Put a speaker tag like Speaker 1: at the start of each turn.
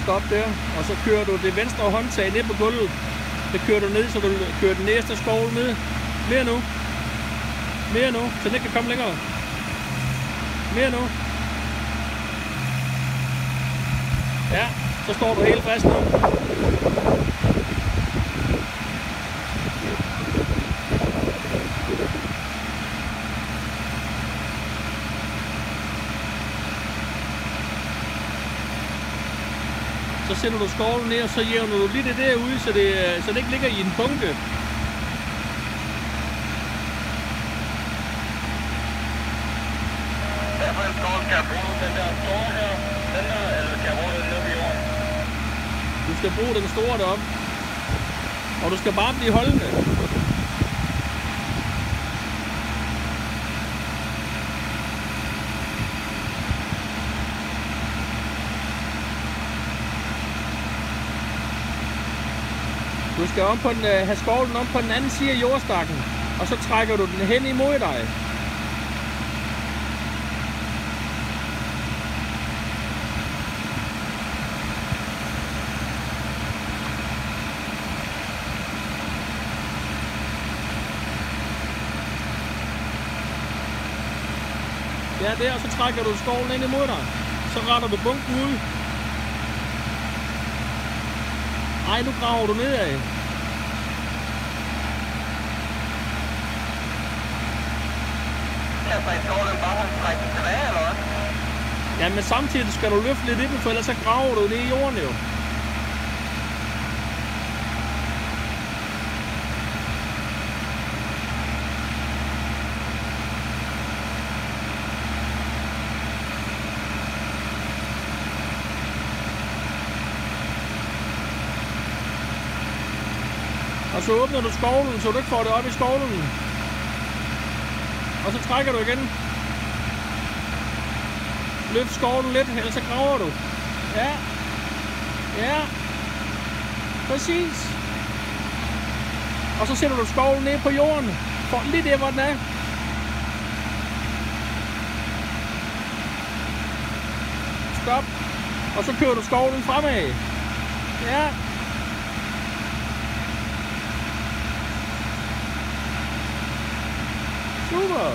Speaker 1: stop der, og så kører du det venstre håndtag ned på gulvet. Det kører du ned, så du kører den næste skovl ned. Mere nu. Mere nu, så den ikke kan komme længere. Mere nu. Ja, så står du helt fast nu. Så sætter du skovlen ned, og så jævner du lige det derude, så det ikke ligger i en bunke. Du skal bruge den store deroppe. Og du skal bare blive holdende. Du skal have skovlen om på den anden side af jordstakken, og så trækker du den hen imod dig. Ja, der, og så trækker du skovlen ind imod dig. Så retter du bunken ud. Ej, nu graver du nedad. Ja, men samtidig skal du løfte lidt i den, for ellers så graver du ned i jorden jo. Og så åbner du skovlen, så du ikke får det op i skovlen. Og så trækker du igen. Løft skovlen lidt, ellers så graver du. Ja. Ja. Præcis. Og så sætter du skovlen ned på jorden. For lige der, hvor den er. Stop. Og så kører du skovlen fremad. Ja. Super.